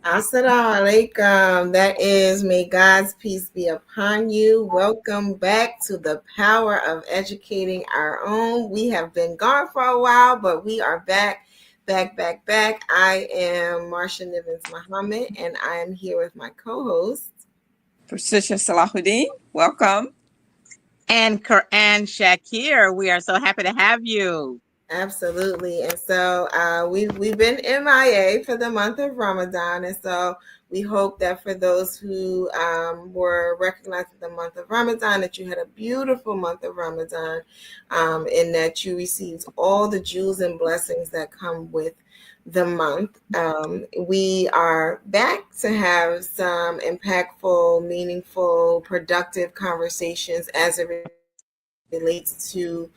Assalamu alaikum. That is, may God's peace be upon you. Welcome back to the power of educating our own. We have been gone for a while, but we are back, back. I am Marsha Nivens Mohammed, and I am here with my co-host. Patricia Salahuddin, welcome. And Quran Shakir, we are so happy to have you. Absolutely. And so we've been MIA for the month of Ramadan. And so we hope that for those who were recognized in the month of Ramadan, that you had a beautiful month of Ramadan, and that you received all the jewels and blessings that come with the month. We are back to have some impactful, meaningful, productive conversations as it relates to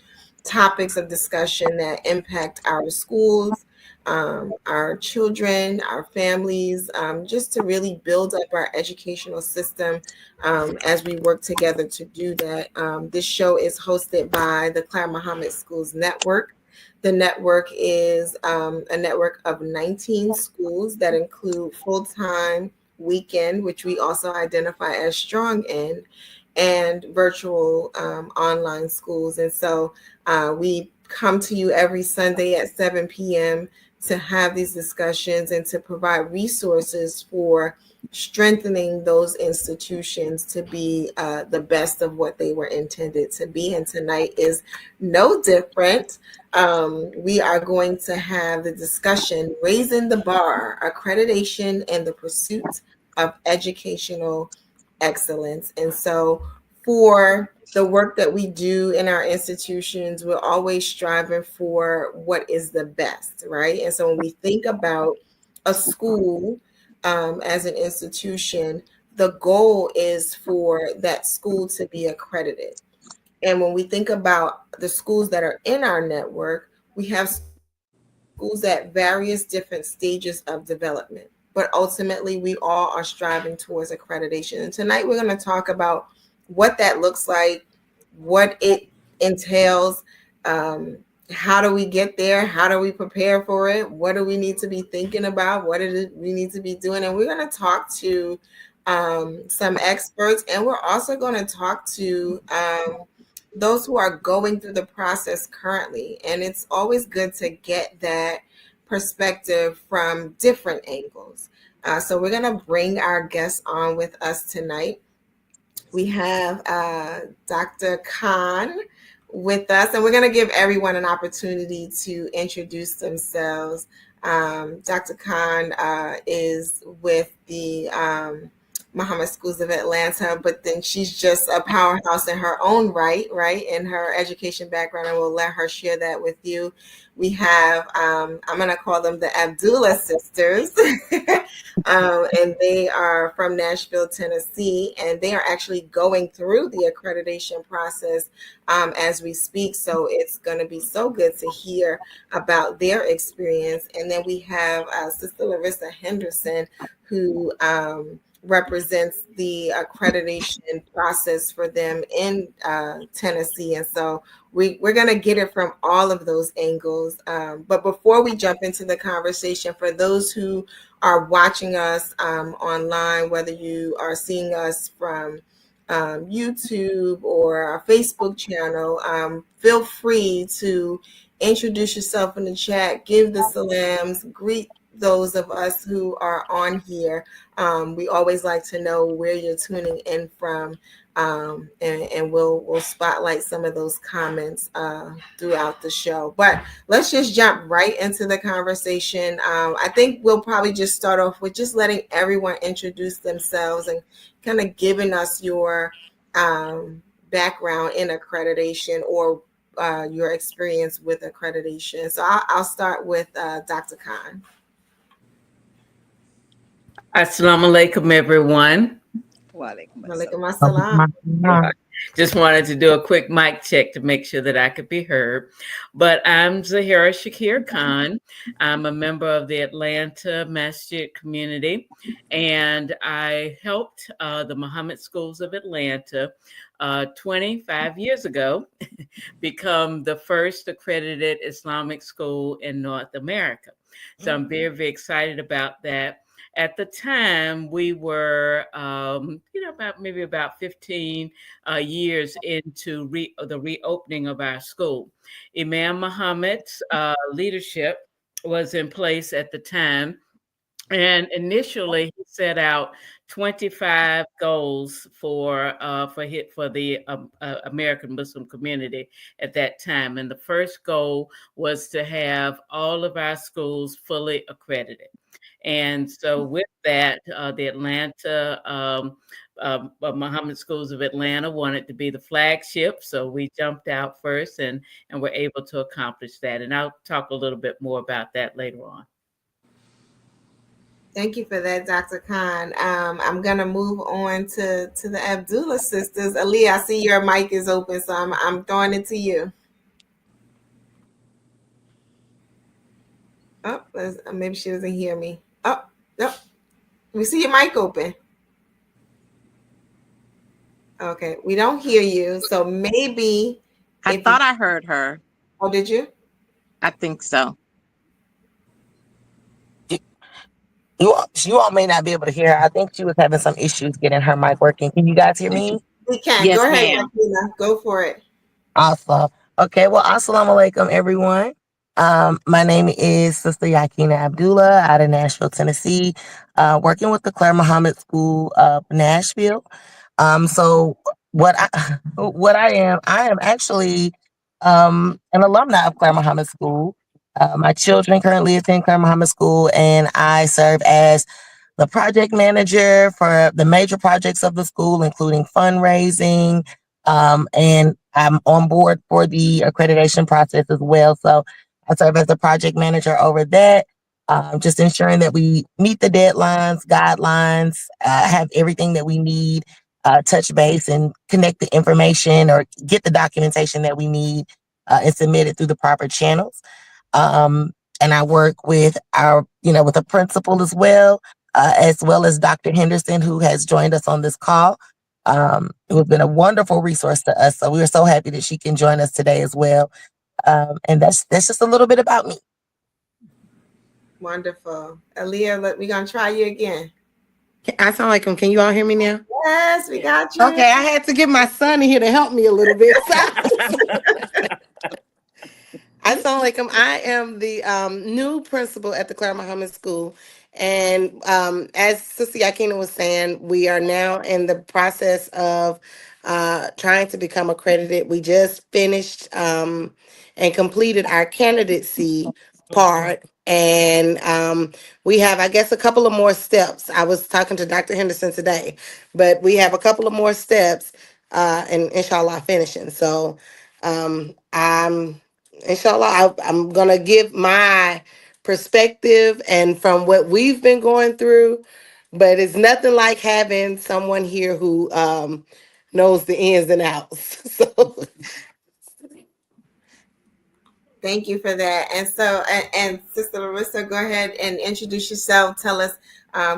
topics of discussion that impact our schools, our children, our families, just to really build up our educational system as we work together to do that. This show is hosted by the Clara Mohammed Schools Network. The network is a network of 19 schools that include full-time, weekend, which we also identify as strong in, and virtual online schools. And so we come to you every Sunday at 7 p.m. to have these discussions and to provide resources for strengthening those institutions to be the best of what they were intended to be. And tonight is no different. We are going to have the discussion Raising the Bar, Accreditation and the Pursuit of Educational Excellence. And so for the work that we do in our institutions, we're always striving for what is the best, right? And so when we think about a school as an institution, the goal is for that school to be accredited. And when we think about the schools that are in our network, we have schools at various different stages of development. But ultimately, we all are striving towards accreditation. And tonight, we're going to talk about what that looks like, what it entails, how do we get there, how do we prepare for it, what do we need to be thinking about, what is it we need to be doing. And we're going to talk to some experts, and we're also going to talk to those who are going through the process currently. And it's always good to get that perspective from different angles. So we're going to bring our guests on with us tonight. We have Dr. Khan with us, and we're going to give everyone an opportunity to introduce themselves. Dr. Khan is with the Mohammed Schools of Atlanta, but then she's just a powerhouse in her own right, in her education background, and we'll let her share that with you. We have, I'm going to call them the Abdullah sisters, and they are from Nashville, Tennessee, and they are actually going through the accreditation process as we speak. So it's going to be so good to hear about their experience. And then we have Sister Larissa Henderson, who represents the accreditation process for them in Tennessee. And so we're going to get it from all of those angles. But before we jump into the conversation, for those who are watching us online, whether you are seeing us from YouTube or our Facebook channel, feel free to introduce yourself in the chat, give the salams, greet those of us who are on here. We always like to know where you're tuning in from, and we'll spotlight some of those comments throughout the show. But let's just jump right into the conversation. I think we'll probably just start off with just letting everyone introduce themselves and kind of giving us your background in accreditation or your experience with accreditation. So I'll start with Dr. Khan. Assalamu alaikum, everyone. Walaikum assalam. Just wanted to do a quick mic check to make sure that I could be heard. But I'm Zahira Shakir Khan. I'm a member of the Atlanta Masjid community, and I helped the Mohammed Schools of Atlanta 25 years ago become the first accredited Islamic school in North America. So I'm very, very excited about that. At the time, we were, about 15 years into the reopening of our school. Imam Muhammad's leadership was in place at the time. And initially, he set out 25 goals for the American Muslim community at that time. And the first goal was to have all of our schools fully accredited. And so, with that, the Atlanta Muhammad Schools of Atlanta wanted to be the flagship. So we jumped out first and were able to accomplish that. And I'll talk a little bit more about that later on. Thank you for that, Dr. Khan. I'm going to move on to the Abdullah sisters. Aaliyah, I see your mic is open, so I'm throwing it to you. Oh, maybe she doesn't hear me. Oh, no. We see your mic open. Okay, we don't hear you, so maybe. I thought I heard her. Oh, did you? I think so. You all may not be able to hear her. I think she was having some issues getting her mic working. Can you guys hear me? We can. Yes, go ahead, ma'am. Martina. Go for it. Awesome. Okay, well, assalamu alaikum, everyone. My name is Sister Yakina Abdullah out of Nashville, Tennessee, working with the Clara Muhammad School of Nashville. So what I am actually an alumni of Clara Muhammad School. My children currently attend Clara Muhammad School, and I serve as the project manager for the major projects of the school, including fundraising, and I'm on board for the accreditation process as well. So I serve as the project manager over that, just ensuring that we meet the deadlines, guidelines, have everything that we need, touch base and connect the information or get the documentation that we need and submit it through the proper channels. And I work with with a principal as well as Dr. Henderson, who has joined us on this call. Who has been a wonderful resource to us. So we are so happy that she can join us today as well. And that's just a little bit about me. Wonderful. Aaliyah, we're going to try you again. I sound like him. Can you all hear me now? Yes, we got you. Okay, I had to get my son in here to help me a little bit. I sound like him. I am the new principal at the Clara Muhammad School. And as Sister Yakina was saying, we are now in the process of trying to become accredited. We just finished and completed our candidacy part. And we have, I guess, a couple of more steps. I was talking to Dr. Henderson today, but we have a couple of more steps and inshallah finishing. So inshallah, I'm going to give my perspective and from what we've been going through, but it's nothing like having someone here who knows the ins and outs. So thank you for that. And so, and Sister Larissa, go ahead and introduce yourself. Tell us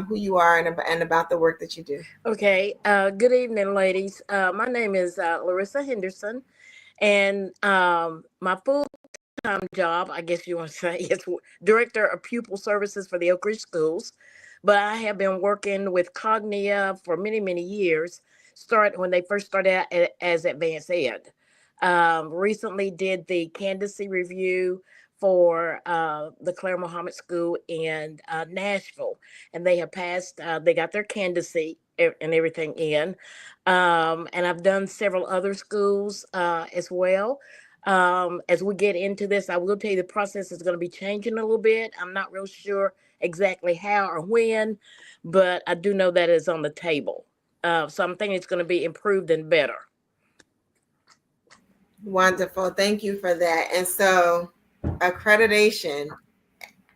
who you are and about the work that you do. Okay. Good evening, ladies. My name is Larissa Henderson, and my full-time job, I guess you want to say, is Director of Pupil Services for the Oak Ridge Schools. But I have been working with Cognia for many, many years, when they first started out as Advanced Ed. Recently did the candidacy review for the Clara Muhammad School in Nashville, and they have passed. They got their candidacy and everything in, and I've done several other schools as well. As we get into this, I will tell you the process is going to be changing a little bit. I'm not real sure exactly how or when, but I do know that is on the table. So I'm thinking it's going to be improved and better. Wonderful. Thank you for that. And so accreditation,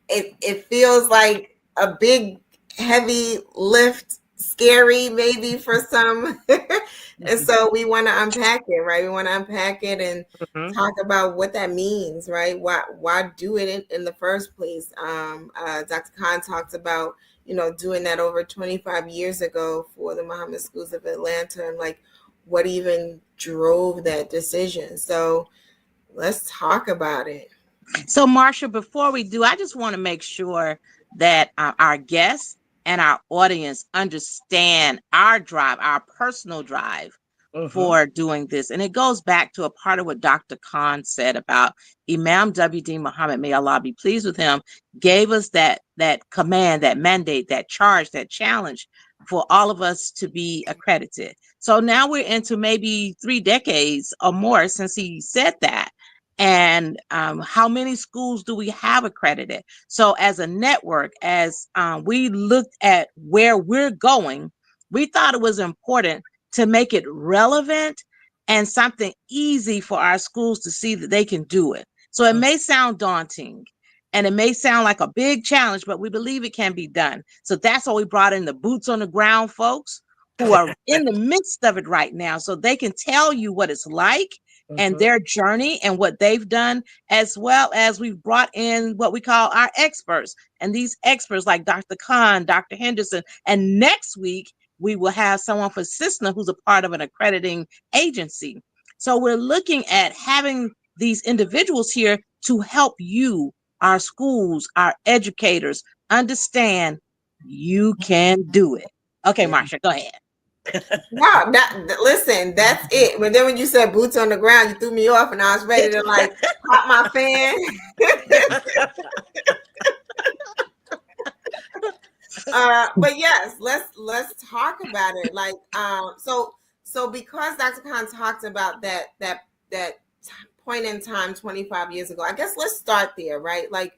it feels like a big, heavy lift, scary maybe for some. And so we want to unpack it, right? We want to unpack it and talk about what that means, right? Why do it in the first place? Dr. Khan talked about, doing that over 25 years ago for the Muhammad Schools of Atlanta, and like what even drove that decision. So let's talk about it. So, Marsha, before we do, I just want to make sure that our guests and our audience understand our drive, our personal drive for doing this. And it goes back to a part of what Dr. Khan said about Imam W.D. Muhammad, may Allah be pleased with him, gave us that command, that mandate, that charge, that challenge for all of us to be accredited. So now we're into maybe 3 decades or more since he said that. And how many schools do we have accredited? So as a network, as we looked at where we're going, we thought it was important to make it relevant and something easy for our schools to see that they can do it. So it may sound daunting and it may sound like a big challenge, but we believe it can be done. So that's why we brought in the boots on the ground folks who are in the midst of it right now, so they can tell you what it's like and their journey and what they've done, as well as we've brought in what we call our experts. And these experts like Dr. Khan, Dr. Henderson, and next week, we will have someone for CISNA who's a part of an accrediting agency. So we're looking at having these individuals here to help you, our schools, our educators, understand you can do it. Okay, Marsha, go ahead. No, listen, that's it. But then when you said boots on the ground, you threw me off, and I was ready to like pop my fan. But yes, let's talk about it. Like, so because Dr. Khan talked about that point in time 25 years ago, I guess let's start there, right? Like,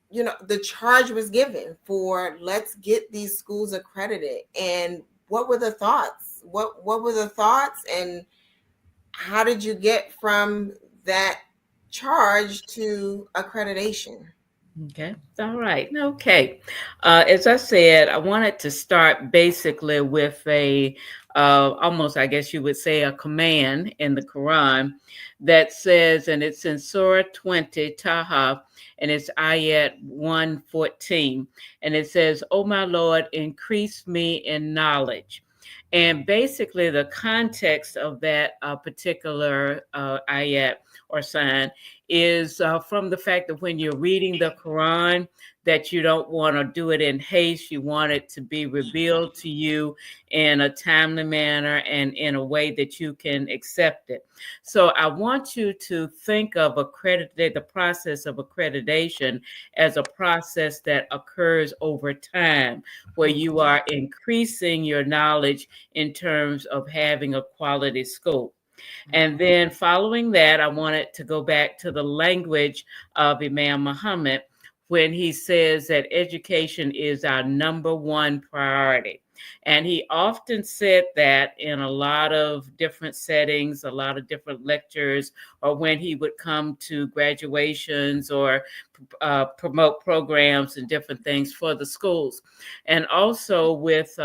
you know, the charge was given for let's get these schools accredited, and what were the thoughts? What were the thoughts, and how did you get from that charge to accreditation? Okay. All right. Okay. As I said, I wanted to start basically with a almost, I guess you would say, a command in the Quran that says, and it's in Surah 20, Taha, and it's Ayat 114. And it says, "Oh my Lord, increase me in knowledge." And basically, the context of that particular ayat or sign is from the fact that when you're reading the Quran, that you don't want to do it in haste. You want it to be revealed to you in a timely manner and in a way that you can accept it. So I want you to think of the process of accreditation as a process that occurs over time, where you are increasing your knowledge in terms of having a quality school. And then following that, I wanted to go back to the language of Imam Muhammad when he says that education is our number one priority. And he often said that in a lot of different settings, a lot of different lectures, or when he would come to graduations or promote programs and different things for the schools. And also with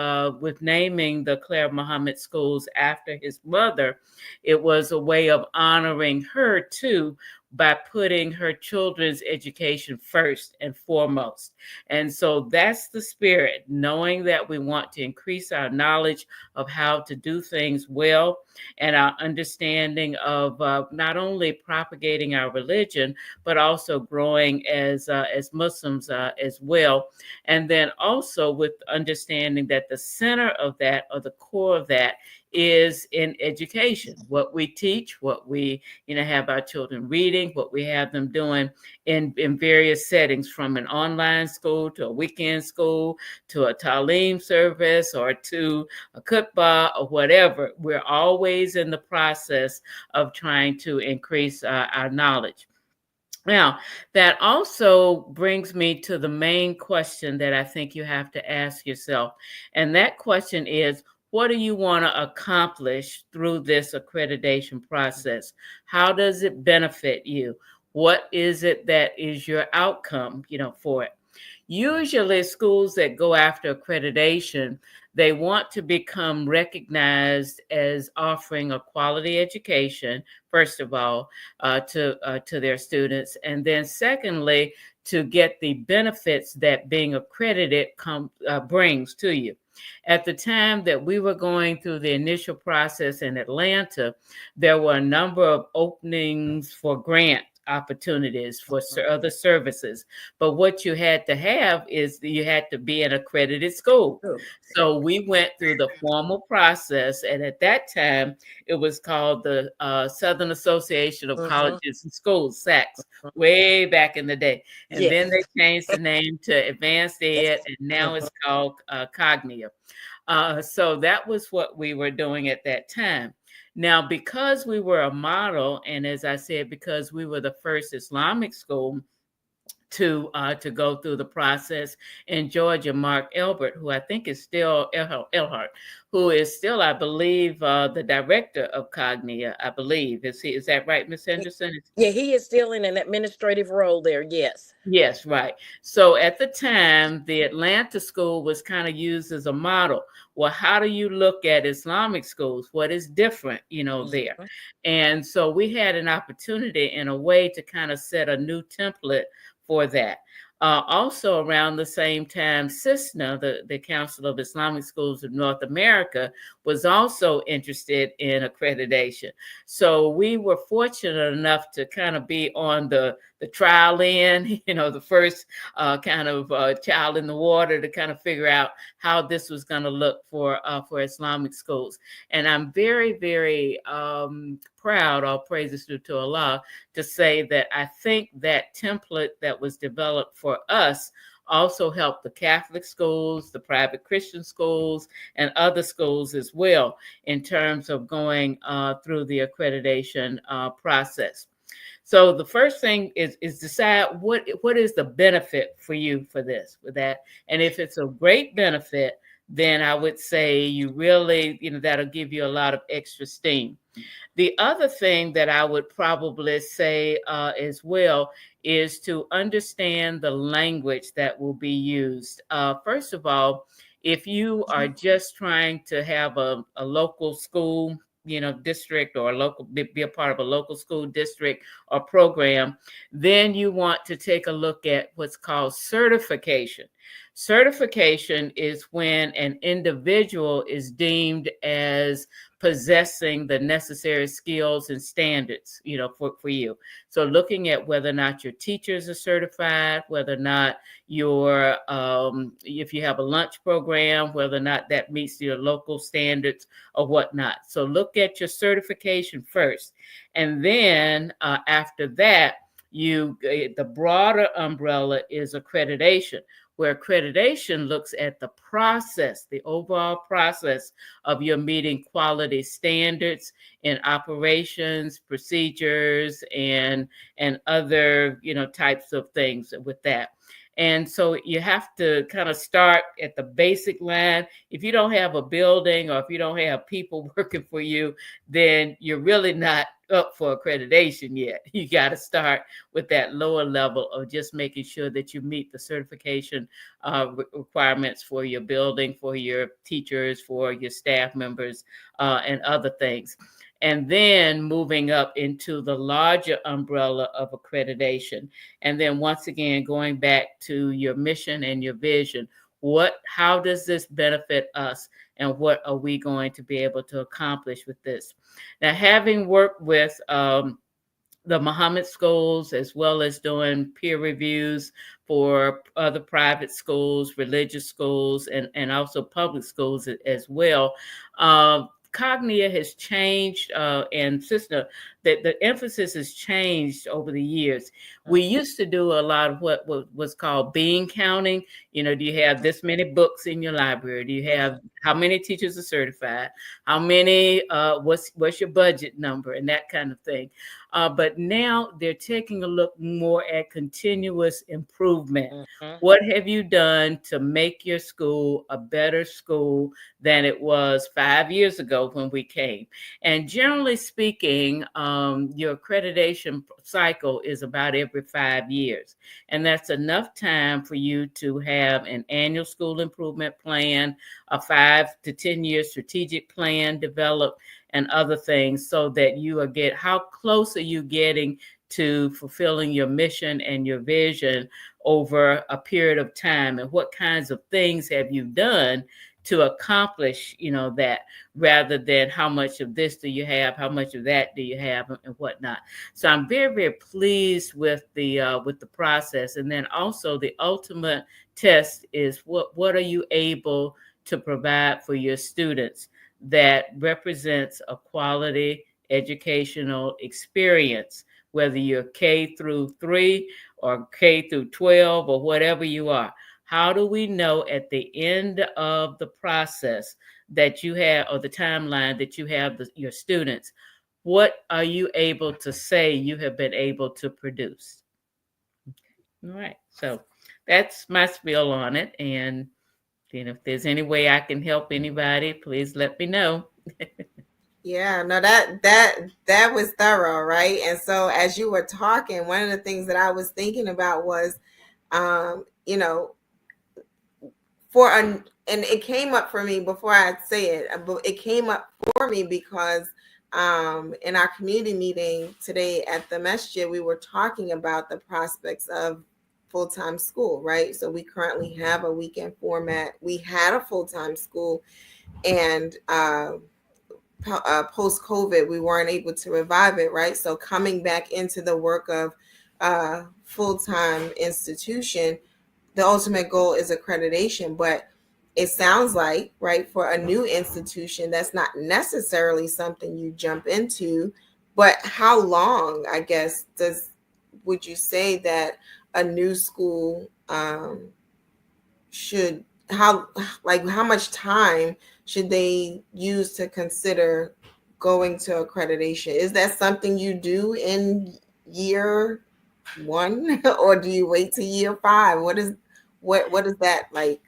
naming the Clara Muhammad schools after his mother, it was a way of honoring her too, by putting her children's education first and foremost. And so that's the spirit, knowing that we want to increase our knowledge of how to do things well and our understanding of not only propagating our religion, but also growing as Muslims as well. And then also with understanding that the center of that, or the core of that, is in education, what we teach, what we have our children reading, what we have them doing in various settings, from an online school to a weekend school to a Talim service or to a khutbah or whatever. We're always in the process of trying to increase our knowledge. Now, that also brings me to the main question that I think you have to ask yourself. And that question is, what do you want to accomplish through this accreditation process? How does it benefit you? What is it that is your outcome, for it? Usually schools that go after accreditation, they want to become recognized as offering a quality education, first of all, to their students. And then secondly, to get the benefits that being accredited brings to you. At the time that we were going through the initial process in Atlanta, there were a number of openings for grant opportunities for other services. But what you had to have is you had to be an accredited school. So we went through the formal process, and at that time, it was called the Southern Association of Colleges and Schools, SACS, way back in the day. And then they changed the name to Advanced Ed, and now it's called Cognia. So that was what we were doing at that time. Now, because we were a model, and as I said, because we were the first Islamic school to go through the process in Georgia, Mark Elbert, who I think is still Elhart, who is still, I believe, the director of Cognia. I believe is that right, Ms. Henderson? Yeah, he is still in an administrative role there. Yes. Yes, right. So at the time, the Atlanta school was kind of used as a model. Well, how do you look at Islamic schools? What is different, there? And so we had an opportunity in a way to kind of set a new template for that. Also around the same time, CISNA, the Council of Islamic Schools of North America, was also interested in accreditation. So we were fortunate enough to kind of be on the trial end, the first kind of child in the water to kind of figure out how this was going to look for Islamic schools. And I'm very, very proud, all praises due to Allah, to say that I think that template that was developed for us also helped the Catholic schools, the private Christian schools, and other schools as well in terms of going through the accreditation process. So the first thing is decide what is the benefit for you for this, with that. And if it's a great benefit, then I would say you really, that'll give you a lot of extra steam. The other thing that I would probably say as well is to understand the language that will be used. First of all, if you are just trying to have a local school, district, or be a part of a local school district or program, then you want to take a look at what's called certification. Certification is when an individual is deemed as possessing the necessary skills and standards, for you. So looking at whether or not your teachers are certified, whether or not your, if you have a lunch program, whether or not that meets your local standards or whatnot. So look at your certification first. And then after that, the broader umbrella is accreditation, where accreditation looks at the process, the overall process of your meeting quality standards in operations, procedures, and other, types of things with that. And so you have to kind of start at the basic line. If you don't have a building, or if you don't have people working for you, then you're really not up for accreditation yet. You got to start with that lower level of just making sure that you meet the certification requirements for your building, for your teachers, for your staff members, and other things. And then moving up into the larger umbrella of accreditation. And then once again, going back to your mission and your vision. How does this benefit us? And what are we going to be able to accomplish with this? Now, having worked with the Mohammed schools, as well as doing peer reviews for other private schools, religious schools, and also public schools as well, Cognia has changed, and CISNA, that the emphasis has changed over the years. We used to do a lot of what was called bean counting. Do you have this many books in your library? Do you have how many teachers are certified? How many? What's your budget number, and that kind of thing. But now they're taking a look more at continuous improvement. What have you done to make your school a better school than it was 5 years ago when we came? And generally speaking, your accreditation cycle is about every 5 years. And that's enough time for you to have an annual school improvement plan, a 5 to 10 year strategic plan developed, and other things, so that how close are you getting to fulfilling your mission and your vision over a period of time, and what kinds of things have you done to accomplish, that, rather than how much of this do you have, how much of that do you have, and whatnot. So I'm very, very pleased with the process. And then also the ultimate test is what are you able to provide for your students that represents a quality educational experience, whether you're K through 3 or K through 12 or whatever you are. How do we know at the end of the process that you have, or the timeline that you have your students, what are you able to say you have been able to produce? All right. So that's my spiel on it. And then if there's any way I can help anybody, please let me know. Yeah, no, that was thorough, right? And so as you were talking, one of the things that I was thinking about was, you know, and it came up for me before I say it, but it came up for me because in our community meeting today at the masjid, we were talking about the prospects of full-time school, right? So we currently have a weekend format. We had a full-time school, and post COVID, we weren't able to revive it, right? So coming back into the work of full-time institution, the ultimate goal is accreditation, but it sounds like, right, for a new institution, that's not necessarily something you jump into. But how long, I guess, would you say that a new school should, how much time should they use to consider going to accreditation? Is that something you do in year one, or do you wait to year 5? What is that like?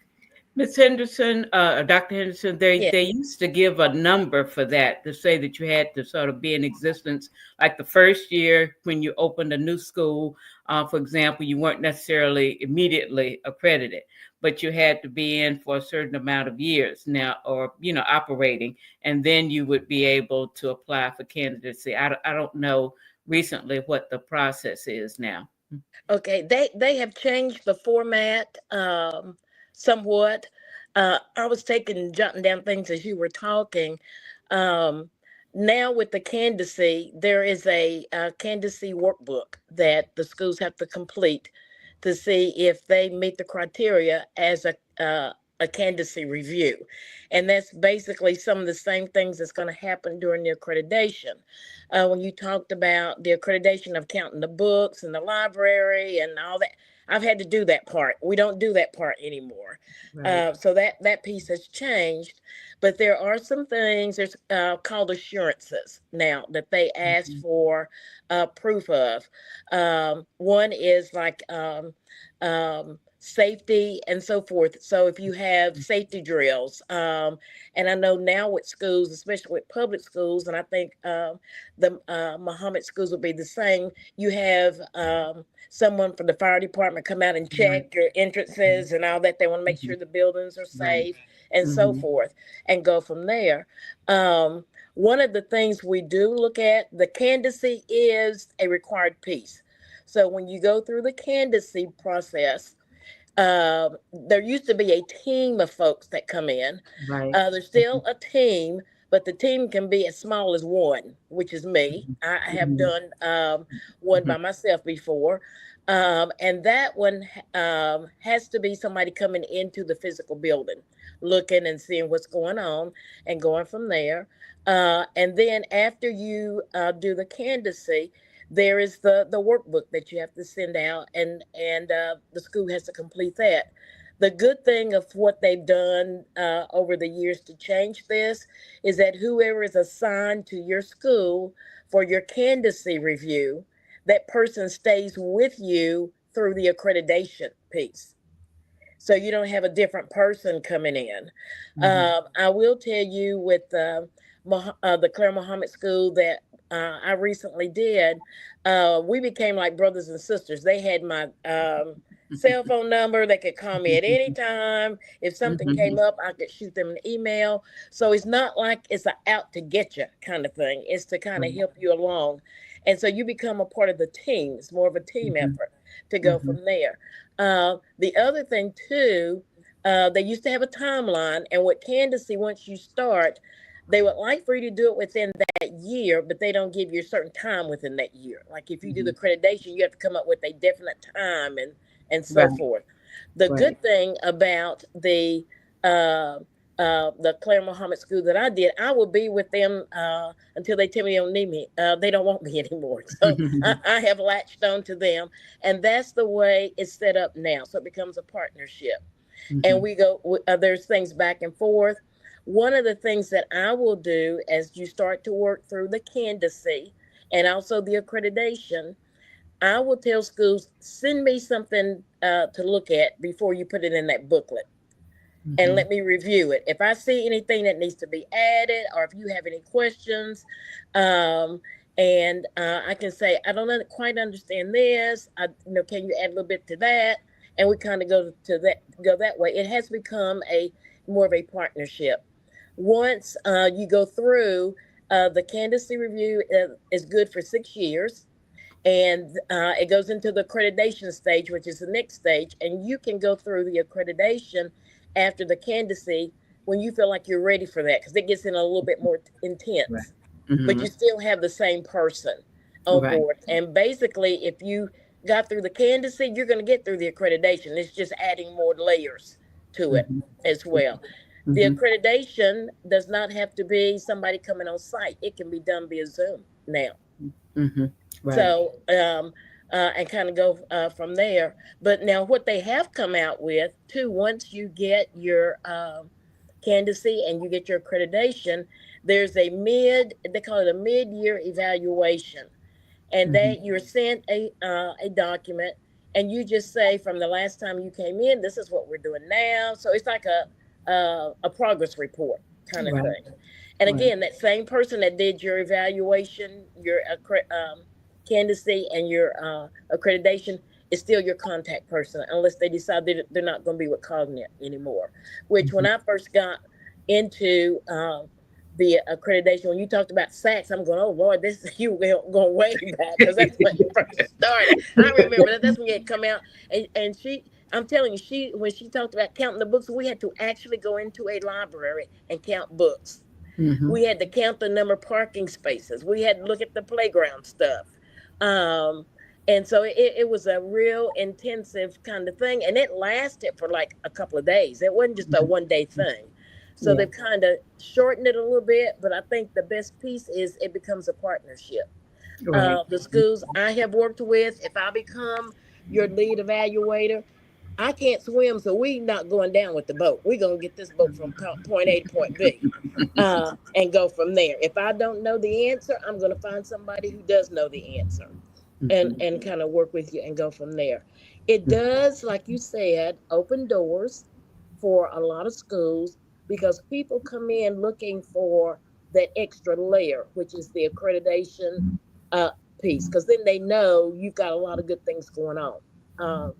Ms. Henderson, Dr. Henderson, Yeah. they used to give a number for that, to say that you had to sort of be in existence. Like the first year when you opened a new school, for example, you weren't necessarily immediately accredited, but you had to be in for a certain amount of years now, or, operating, and then you would be able to apply for candidacy. I don't know recently what the process is now. Okay, they have changed the format somewhat. I was jotting down things as you were talking. Um, Now with the candidacy, there is a candidacy workbook that the schools have to complete to see if they meet the criteria as a candidacy review, and that's basically some of the same things that's going to happen during the accreditation. When you talked about the accreditation of counting the books and the library and all that, I've had to do that part. We don't do that part anymore. Right. So that piece has changed, but there are some things there's called assurances now that they ask Mhm. for proof of. One is like safety and so forth. So if you have safety drills, and I know now with schools, especially with public schools, and I think the Mohammed schools will be the same. You have someone from the fire department come out and Right. check your entrances and all that. They want to make Mhm. sure the buildings are Right. safe and so Mhm. forth, and go from there. One of the things we do look at, the candidacy is a required piece. So when you go through the candidacy process, there used to be a team of folks that come in. Right. There's still a team, but the team can be as small as one, which is me. I have Mhm. done one Mhm. by myself before. And that one has to be somebody coming into the physical building, looking and seeing what's going on and going from there. And then after you do the candidacy, there is the workbook that you have to send out, and the school has to complete that. The good thing of what they've done over the years to change this is that whoever is assigned to your school for your candidacy review, that person stays with you through the accreditation piece. So you don't have a different person coming in. Mhm. I will tell you with the Clara Muhammad School that I recently did, we became like brothers and sisters. They had my cell phone number. They could call me at any time. If something came Mhm. up, I could shoot them an email. So it's not like it's a out to get you kind of thing. It's to kind of Right. help you along. And so you become a part of the team. It's more of a team Mhm. effort to go Mhm. from there. The other thing too, they used to have a timeline, and with Candidacy, once you start, they would like for you to do it within that year, but they don't give you a certain time within that year. Like if you do the accreditation, you have to come up with a definite time and so Right. forth. The Right. good thing about the Clara Mohammed school that I did, I will be with them until they tell me they don't need me. They don't want me anymore. So I have latched on to them. And that's the way it's set up now. So it becomes a partnership. And we go, there's things back and forth. One of the things that I will do as you start to work through the candidacy and also the accreditation, I will tell schools, send me something to look at before you put it in that booklet and let me review it. If I see anything that needs to be added, or if you have any questions, and I can say, I don't quite understand this. Can you add a little bit to that? And we kind of go that way. It has become a more of a partnership. Once you go through the candidacy review, is good for 6 years. And it goes into the accreditation stage, which is the next stage. And you can go through the accreditation after the candidacy when you feel like you're ready for that, because it gets in a little bit more Right. intense. But you still have the same person on Right. board. And basically, if you got through the candidacy, you're going to get through the accreditation. It's just adding more layers to it as well. The accreditation does not have to be somebody coming on site. It can be done via Zoom now. Right. So, and kind of go from there. But now, what they have come out with too, once you get your candidacy and you get your accreditation, there's they call it a mid-year evaluation, and that you're sent a document, and you just say from the last time you came in, this is what we're doing now. So it's like a progress report kind of Right. thing. And Right. again, that same person that did your evaluation, your candidacy, and your accreditation is still your contact person, unless they decide they're not going to be with Cognate anymore. Which, when I first got into the accreditation, when you talked about SACs, I'm going, oh Lord, this you going way back, because that's when you first started. I remember that's when you had come out, and I'm telling you, when she talked about counting the books, we had to actually go into a library and count books. We had to count the number of parking spaces. We had to look at the playground stuff. And so it was a real intensive kind of thing. And it lasted for like a couple of days. It wasn't just a 1 day thing. So Yeah. they've kind of shortened it a little bit. But I think the best piece is it becomes a partnership. Right. The schools I have worked with, if I become your lead evaluator, I can't swim, so we not going down with the boat. We're going to get this boat from point A to point B and go from there. If I don't know the answer, I'm going to find somebody who does know the answer and kind of work with you and go from there. It does, like you said, open doors for a lot of schools, because people come in looking for that extra layer, which is the accreditation uh, piece, because then they know you've got a lot of good things going on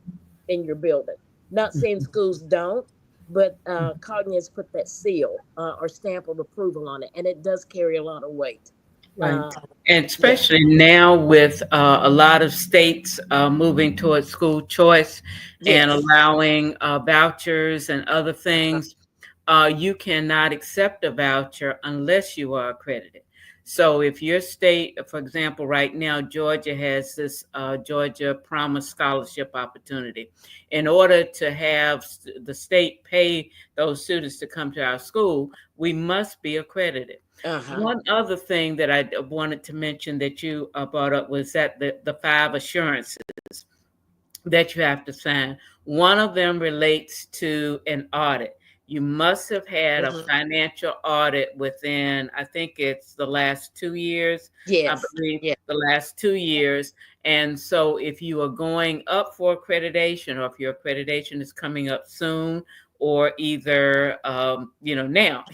in your building. Not saying schools don't, but Cogniz put that seal or stamp of approval on it, and it does carry a lot of weight. Right. Uh, And yeah. especially now with a lot of states moving towards school choice and Yes. allowing vouchers and other things, you cannot accept a voucher unless you are accredited. So if your state, for example, right now, Georgia has this Georgia Promise Scholarship opportunity. In order to have the state pay those students to come to our school, we must be accredited. Uh-huh. One other thing that I wanted to mention that you brought up was that the 5 assurances that you have to sign. One of them relates to an audit. You must have had a financial audit within, I think it's the last 2 years. I Yes. believe Yeah. the last 2 years. And so if you are going up for accreditation, or if your accreditation is coming up soon, or either now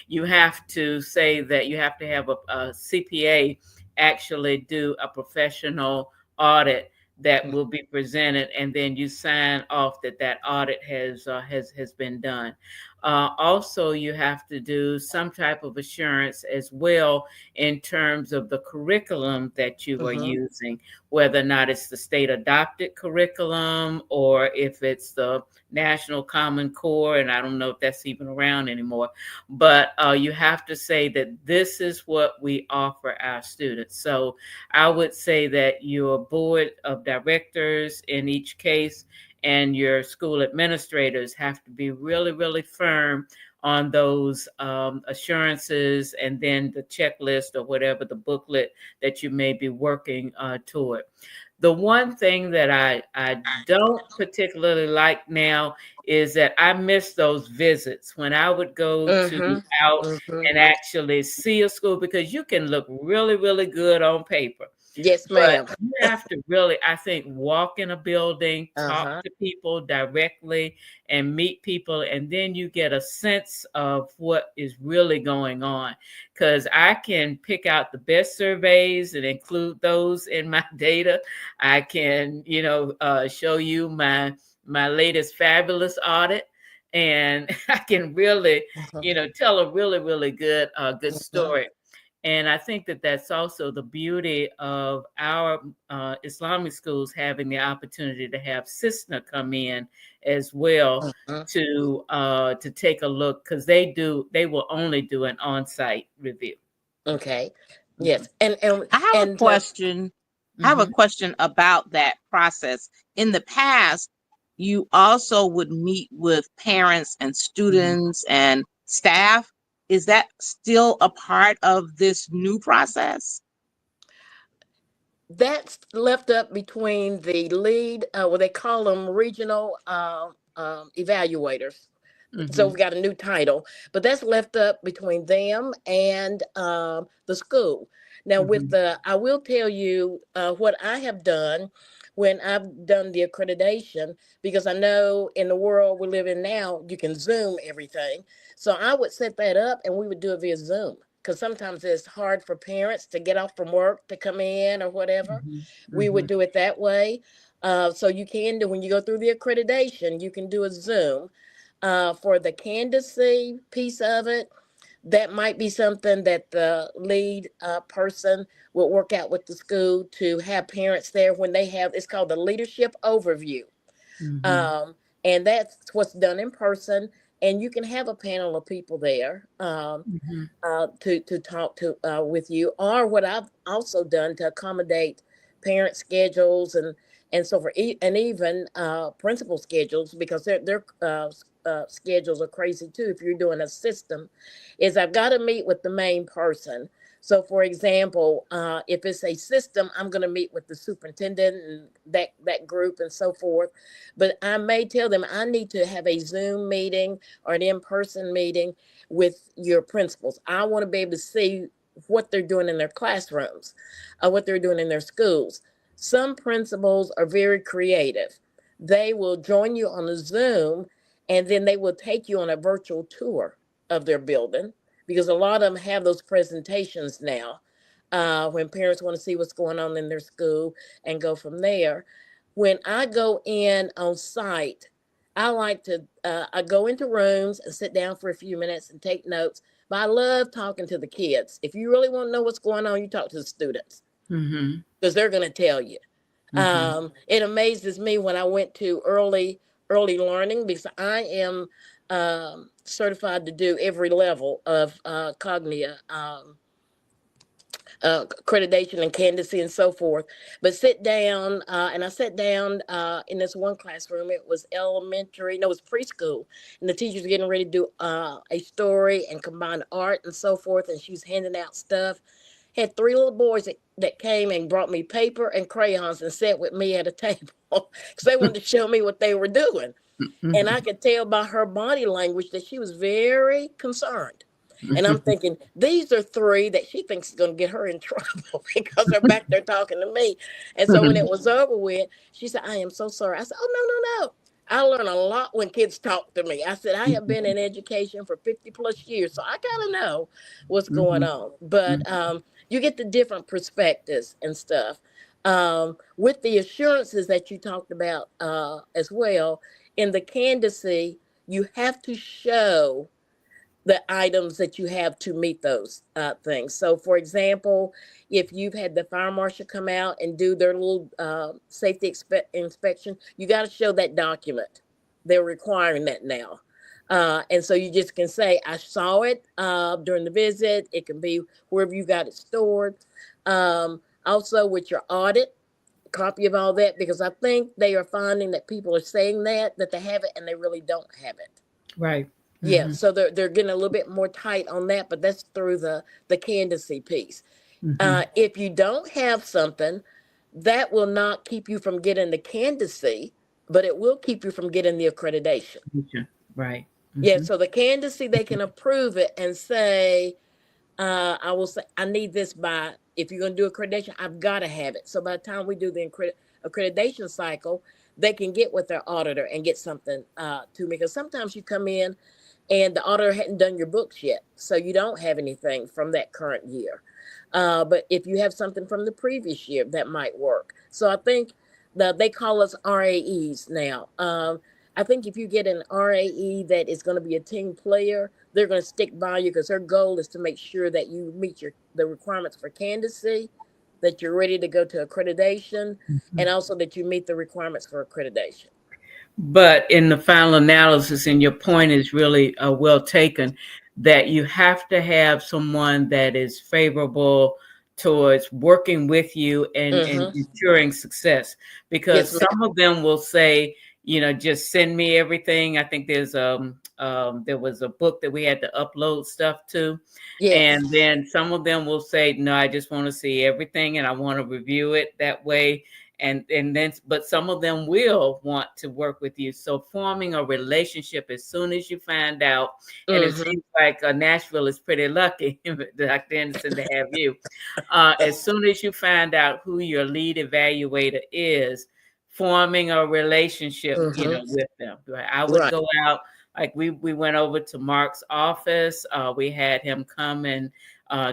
you have to say that you have to have a CPA actually do a professional audit that will be presented, and then you sign off that audit has been done. Also, you have to do some type of assurance as well in terms of the curriculum that you are using, whether or not it's the state adopted curriculum or if it's the National Common Core, and I don't know if that's even around anymore. But you have to say that this is what we offer our students. So I would say that your board of directors in each case and your school administrators have to be really, really firm on those assurances, and then the checklist or whatever the booklet that you may be working toward. The one thing that I don't particularly like now is that I miss those visits when I would go to out and actually see a school, because you can look really, really good on paper. Yes, But ma'am. you have to really, I think, walk in a building, talk Uh-huh. to people directly, and meet people, and then you get a sense of what is really going on. Because I can pick out the best surveys and include those in my data. I can, show you my latest fabulous audit, and I can really, tell a really, really good story. And I think that that's also the beauty of our Islamic schools having the opportunity to have Cisna come in as well to take a look, because they will only do an on-site review. Okay. Yes. And I have a question. I have a question about that process. In the past, you also would meet with parents and students and staff. Is that still a part of this new process? that's left up between the lead, what they call them regional evaluators. So we've got a new title, but that's left up between them and the school. Now, I will tell you what I have done when I've done the accreditation, because I know in the world we live in now, you can Zoom everything. So I would set that up and we would do it via Zoom, because sometimes it's hard for parents to get off from work to come in or whatever. We would do it that way. So you can do, when you go through the accreditation, you can do a Zoom. For the candidacy piece of it, that might be something that the lead person will work out with the school to have parents there when they have, it's called the leadership overview. And that's what's done in person. And you can have a panel of people there to talk to with you, or what I've also done to accommodate parent schedules and so for and even principal schedules, because their schedules are crazy too. If you're doing a system, is I've got to meet with the main person. So, for example, if it's a system, I'm going to meet with the superintendent and that group and so forth. But I may tell them I need to have a Zoom meeting or an in-person meeting with your principals. I want to be able to see what they're doing in their classrooms, what they're doing in their schools. Some principals are very creative. They will join you on a Zoom, and then they will take you on a virtual tour of their building, because a lot of them have those presentations now when parents want to see what's going on in their school and go from there. When I go in on site, I like to I go into rooms and sit down for a few minutes and take notes. But I love talking to the kids. If you really want to know what's going on, you talk to the students, because they're going to tell you. It amazes me when I went to early learning, because I am certified to do every level of cognia accreditation and candidacy and so forth. But sit down, and I sat down in this one classroom. It was elementary, no, it was preschool, and the teacher's getting ready to do a story and combine art and so forth, and she was handing out stuff. Had three little boys that came and brought me paper and crayons and sat with me at a table because they wanted to show me what they were doing. And I could tell by her body language that she was very concerned. And I'm thinking, these are three that she thinks is going to get her in trouble because they're back there talking to me. And so when it was over with, she said, "I am so sorry." I said, "Oh, no, no, no. I learn a lot when kids talk to me." I said, "I have been in education for 50 plus years, so I kind of know what's going on." But you get the different perspectives and stuff. With the assurances that you talked about as well, in the candidacy, you have to show the items that you have to meet those things. So, for example, if you've had the fire marshal come out and do their little safety inspection, you got to show that document. They're requiring that now. And so you just can say, I saw it during the visit. It can be wherever you got it stored. Also, with your audit, copy of all that, because I think they are finding that people are saying that they have it and they really don't have it. Right. Yeah, so they're getting a little bit more tight on that, but that's through the candidacy piece. If you don't have something, that will not keep you from getting the candidacy, but it will keep you from getting the accreditation. Right. Yeah, so the candidacy, they can approve it and say, I will say, I need this by, if you're going to do accreditation, I've got to have it. So by the time we do the accreditation cycle, they can get with their auditor and get something to me. Because sometimes you come in and the auditor hadn't done your books yet, so you don't have anything from that current year. But if you have something from the previous year, that might work. So I think they call us RAEs now. I think if you get an RAE that is going to be a team player, they're going to stick by you because their goal is to make sure that you meet the requirements for candidacy, that you're ready to go to accreditation, and also that you meet the requirements for accreditation. But in the final analysis, and your point is really well taken, that you have to have someone that is favorable towards working with you and ensuring success. Because Yes, some of them will say, just send me everything. I think there was a book that we had to upload stuff to. yes. And then some of them will say, no, I just want to see everything and I want to review it that way. And then, but some of them will want to work with you. So forming a relationship as soon as you find out, and it seems like Nashville is pretty lucky, Dr. Anderson, to have you. As soon as you find out who your lead evaluator is, forming a relationship, with them. I would go out, like we went over to Mark's office. We had him come and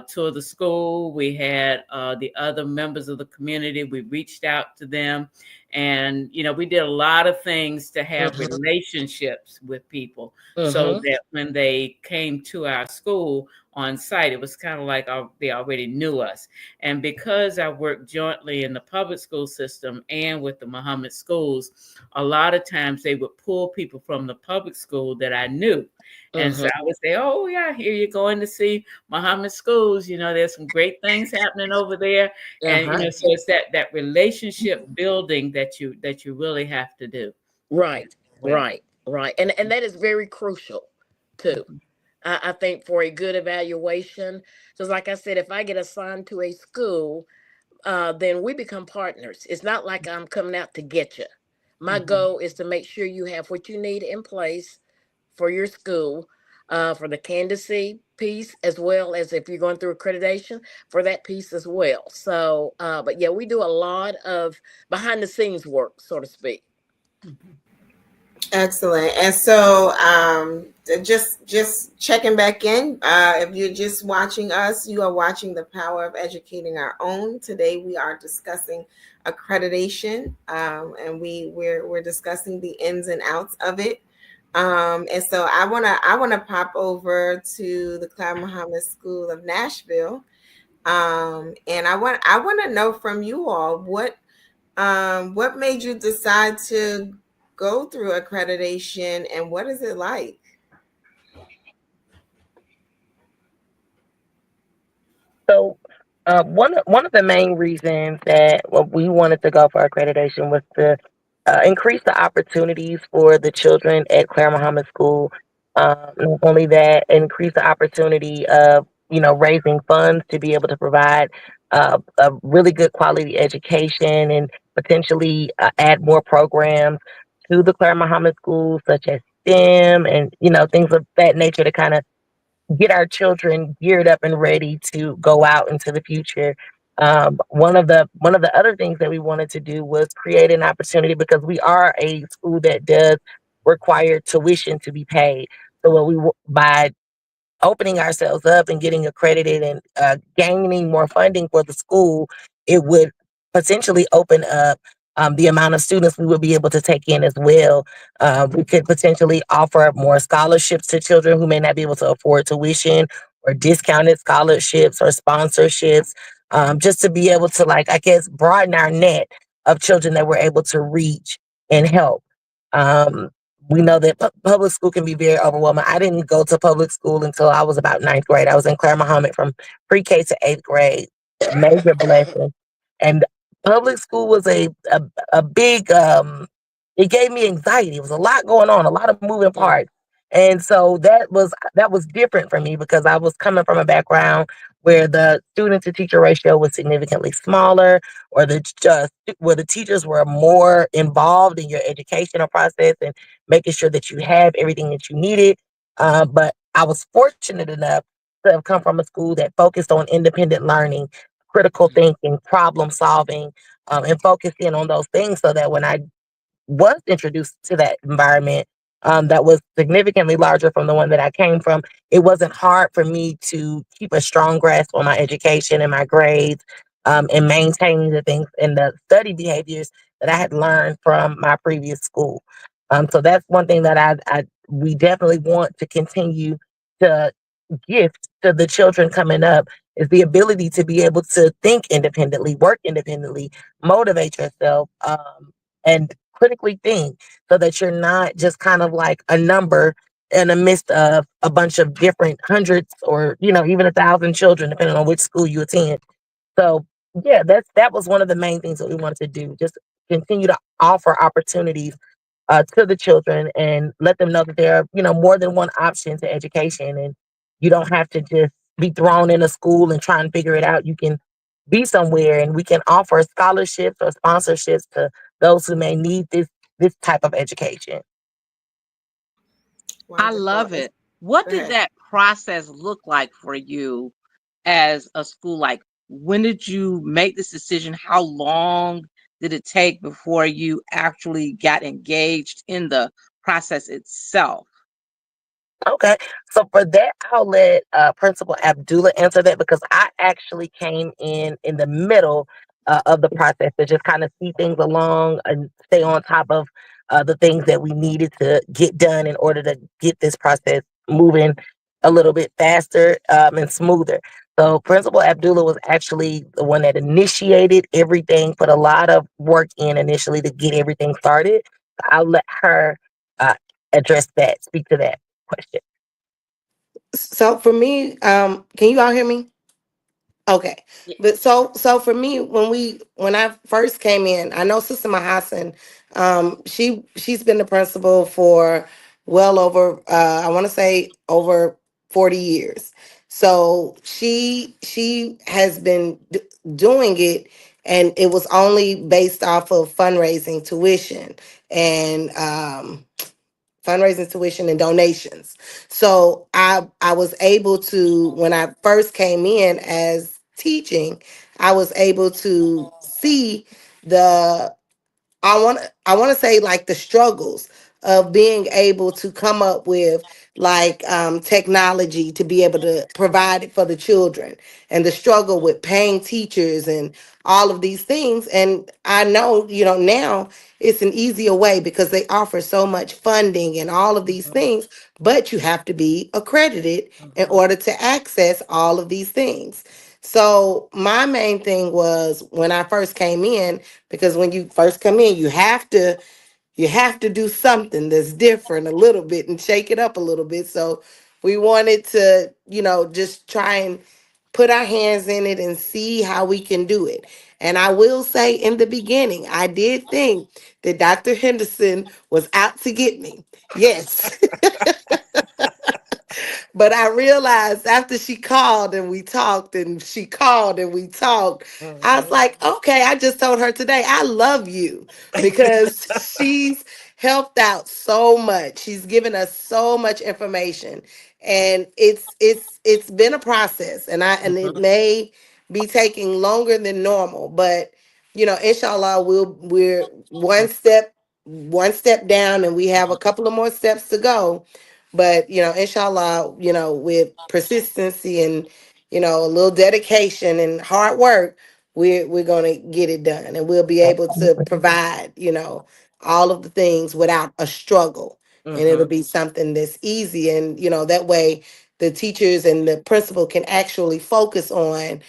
tour the school. We had the other members of the community. We reached out to them, and we did a lot of things to have relationships with people, so that when they came to our school on site, it was kind of like they already knew us. And because I worked jointly in the public school system and with the Mohammed schools, a lot of times they would pull people from the public school that I knew. And so I would say, oh, yeah, here you're going to see Mohammed schools. There's some great things happening over there. And, so it's that relationship building that you really have to do. Right. And that is very crucial too. I think for a good evaluation, just like I said, if I get assigned to a school, then we become partners. It's not like I'm coming out to get you. My goal is to make sure you have what you need in place for your school, for the candidacy piece, as well as if you're going through accreditation for that piece as well. So, but yeah, we do a lot of behind the scenes work, so to speak. Excellent. And so just checking back in, if you're just watching us, you are watching The Power of Educating Our Own. Today we are discussing accreditation, and we're discussing the ins and outs of it. And so I wanna pop over to the Clara Mohammed School of Nashville, and I want to know from you all what made you decide to go through accreditation, and what is it like? So, one of the main reasons that we wanted to go for accreditation was to increase the opportunities for the children at Clara Mohammed School. Not only that, increase the opportunity of raising funds to be able to provide a really good quality education and potentially add more programs to the Clara Mohammed School, such as STEM and things of that nature to kind of get our children geared up and ready to go out into the future. One of the other things that we wanted to do was create an opportunity, because we are a school that does require tuition to be paid. So by opening ourselves up and getting accredited and gaining more funding for the school, it would potentially open up the amount of students we would be able to take in as well. We could potentially offer more scholarships to children who may not be able to afford tuition, or discounted scholarships or sponsorships, just to be able to, like, I guess, broaden our net of children that we're able to reach and help. Um, we know that public school can be very overwhelming. I didn't go to public school until I was about ninth grade. I was in Clara Muhammad from pre-K to eighth grade. Major blessing. And public school was a big, it gave me anxiety. It was a lot going on, a lot of moving parts. And so that was different for me, because I was coming from a background where the student to teacher ratio was significantly smaller, or where the teachers were more involved in your educational process and making sure that you have everything that you needed. But I was fortunate enough to have come from a school that focused on independent learning, critical thinking, problem solving, and focusing on those things, so that when I was introduced to that environment, that was significantly larger from the one that I came from, it wasn't hard for me to keep a strong grasp on my education and my grades, and maintaining the things and the study behaviors that I had learned from my previous school. So that's one thing that we definitely want to continue to gift to the children coming up, is the ability to be able to think independently, work independently, motivate yourself, and critically think, so that you're not just kind of like a number in the midst of a bunch of different hundreds, or even 1,000 children, depending on which school you attend. So yeah, that was one of the main things that we wanted to do. Just continue to offer opportunities to the children, and let them know that there are, more than one option to education, and you don't have to just be thrown in a school and try and figure it out. You can be somewhere, and we can offer scholarships or sponsorships to those who may need this type of education. I Wonderful. love it. What Go did ahead. that process look like for you as a school? Like, when did you make this decision? How long did it take before you actually got engaged in the process itself? Okay. So for that, I'll let Principal Abdullah answer that, because I actually came in the middle of the process to just kind of see things along and stay on top of the things that we needed to get done in order to get this process moving a little bit faster, and smoother. So Principal Abdullah was actually the one that initiated everything, put a lot of work in initially to get everything started. I'll let her uh, address that, speak to that question. So for me, can you all hear me? Okay. Yeah. But so for me, when I first came in, I know Sister Mahasan, she's been the principal for well over I want to say over 40 years. So she has been doing it, and it was only based off of fundraising, tuition, and fundraising, tuition, and donations. So I was able to, when I first came in as teaching, I was able to see the, I want to say, like, the struggles of being able to come up with, like, technology to be able to provide it for the children, and the struggle with paying teachers and all of these things. And I know, now it's an easier way because they offer so much funding and all of these things, but you have to be accredited in order to access all of these things. So my main thing was, when I first came in, because when you first come in, you have to do something that's different a little bit and shake it up a little bit. So we wanted to, just try and put our hands in it and see how we can do it. And I will say, in the beginning, I did think that Dr. Henderson was out to get me. Yes. But I realized after she called and we talked, and she called and we talked, I was like, okay, I just told her today, I love you, because she's helped out so much. She's given us so much information. And it's been a process, and it may be taking longer than normal, but inshallah, we're one step down, and we have a couple of more steps to go. But inshallah, with persistency and a little dedication and hard work, we're going to get it done, and we'll be able to provide, all of the things without a struggle. And it'll be something that's easy. And, that way the teachers and the principal can actually focus on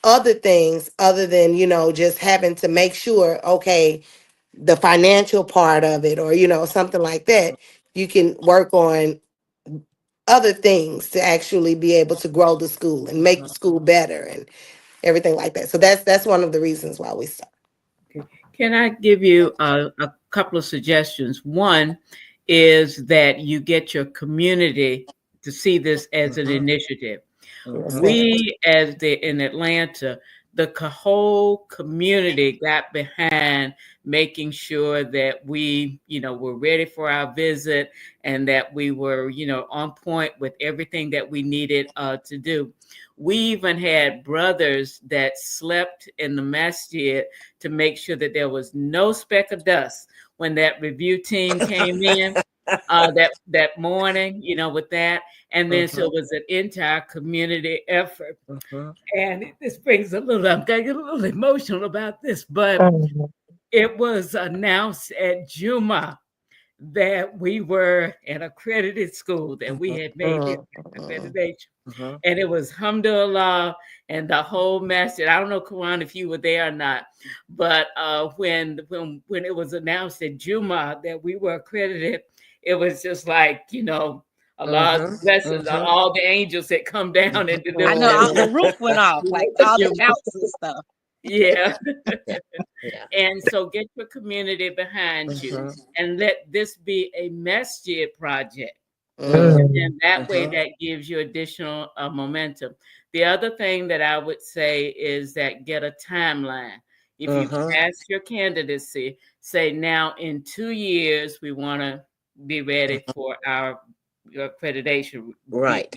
other things other than, just having to make sure, okay, the financial part of it, or, something like that. You can work on other things to actually be able to grow the school and make the school better and everything like that. So that's one of the reasons why we start. Can I give you a couple of suggestions? One is that you get your community to see this as an initiative. Yes, ma'am. We, in Atlanta, the whole community got behind making sure that we, were ready for our visit, and that we were, on point with everything that we needed to do. We even had brothers that slept in the masjid to make sure that there was no speck of dust when that review team came in that morning, with that. And then so it was an entire community effort. And this brings I'm going to get a little emotional about this, but it was announced at Juma that we were an accredited school, that we had made the accreditation. And it was alhamdulillah, and the whole masjid. I don't know, Quran, if you were there or not, but when it was announced at Juma that we were accredited, it was just like, Allah's blessings on all the angels that come down and deliver. I know the roof went off, like all the mountains and stuff. Yeah. And so get your community behind you, and let this be a masjid project. And that way that gives you additional momentum. The other thing that I would say is that get a timeline. If you pass your candidacy, say now in 2 years, we want to be ready for our accreditation. Right.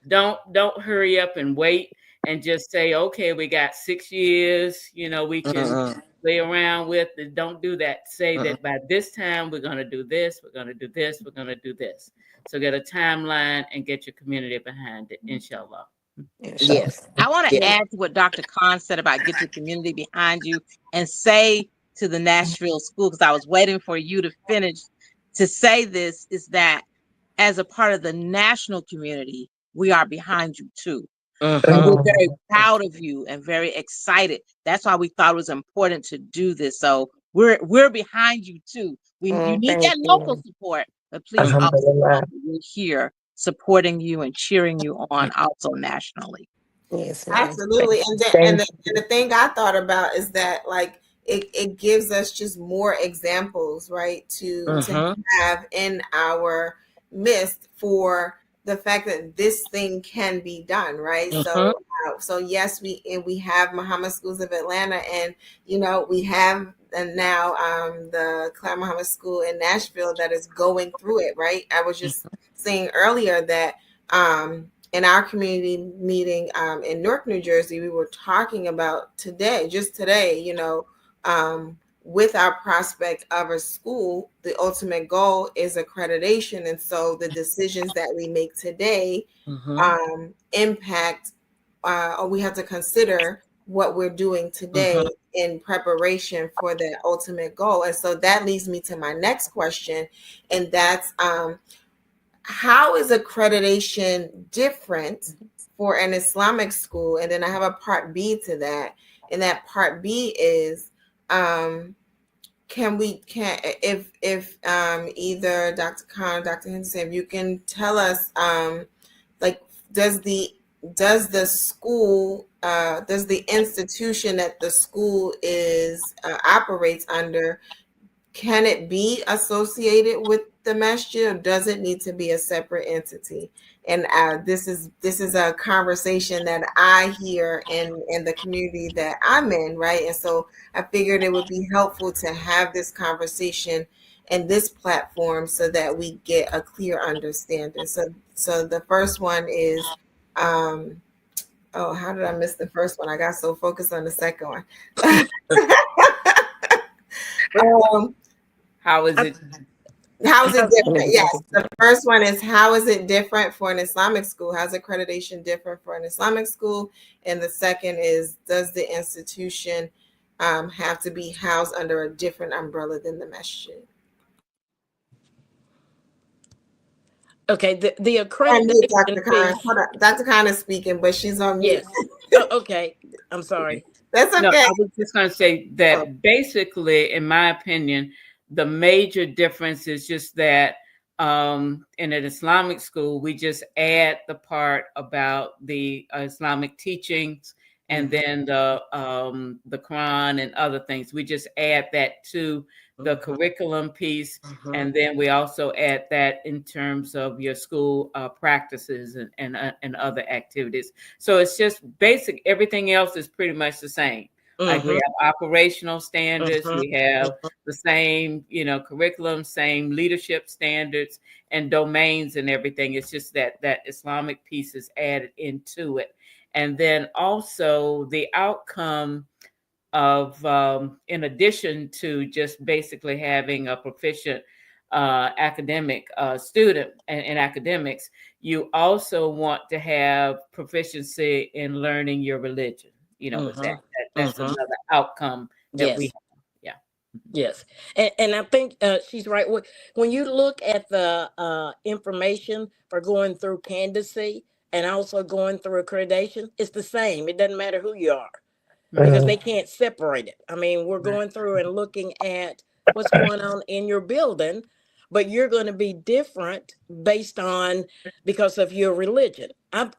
Don't hurry up and wait and just say, okay, we got 6 years, we can play around with it. Don't do that. Say that by this time, we're going to do this, we're going to do this, we're going to do this. So get a timeline and get your community behind it, inshallah. Yes. I want to add to what Dr. Khan said about get your community behind you, and say to the Nashville school, because I was waiting for you to finish to say this, is that as a part of the national community, we are behind you too. And we're very proud of you and very excited. That's why we thought it was important to do this. So we're behind you too. You need that local support, but please also know that we're here supporting you and cheering you on also nationally. Yes, absolutely. And the thing I thought about is that, like, it gives us just more examples, right, to have in our midst for the fact that this thing can be done, right? So yes, we have Muhammad Schools of Atlanta, and we have now the Clara Muhammad School in Nashville that is going through it, right? I was just saying earlier that in our community meeting in Newark, New Jersey, we were talking about just today, with our prospect of a school, the ultimate goal is accreditation. And so the decisions that we make today impact, or we have to consider what we're doing today in preparation for that ultimate goal. And so that leads me to my next question, and that's how is accreditation different for an Islamic school? And then I have a part B to that, and that part B is if either Dr. Khan or Dr. Henderson, if you can tell us, like, does the school, does the institution that the school is operates under, can it be associated with the masjid, or does it need to be a separate entity? And this is a conversation that I hear in the community that I'm in, right? And so I figured it would be helpful to have this conversation and this platform so that we get a clear understanding. So the first one is, how did I miss the first one? I got so focused on the second one. How is it? How is it How's it different? gonna be Yes. different? The first one is, how is it different for an Islamic school? How's accreditation different for an Islamic school? And the second is, does the institution have to be housed under a different umbrella than the masjid? Okay, the I knew accreditation Dr. Khan. piece. Hold on. Dr. Khan is speaking, but she's on mute. Yes. Okay. I'm sorry. That's No, okay. I was just going to say Oh. that basically, in my opinion, the major difference is just that in an Islamic school, we just add the part about the Islamic teachings and then the Quran and other things. We just add that to the curriculum piece. And then we also add that in terms of your school practices and other activities. So it's just basic. Everything else is pretty much the same. Like we have operational standards, we have the same, curriculum, same leadership standards and domains and everything. It's just that Islamic piece is added into it. And then also the outcome of, in addition to just basically having a proficient academic student in academics, you also want to have proficiency in learning your religion. That's another outcome that we Yes. have. Yeah. Yes. And I think she's right. When you look at the information for going through candidacy and also going through accreditation, it's the same. It doesn't matter who you are because they can't separate it. I mean, we're going through and looking at what's going on in your building, but you're going to be different based on because of your religion. I'm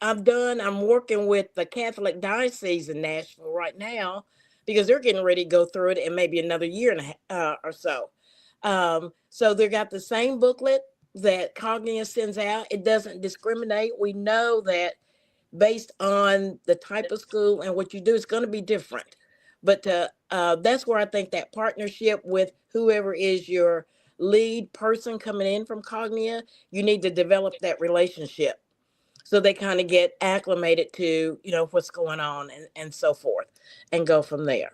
working with the Catholic Diocese in Nashville right now because they're getting ready to go through it in maybe another year and a half or so. So they got the same booklet that Cognia sends out. It doesn't discriminate. We know that based on the type of school and what you do, it's going to be different. But that's where I think that partnership with whoever is your lead person coming in from Cognia, you need to develop that relationship so they kind of get acclimated to what's going on and so forth and go from there.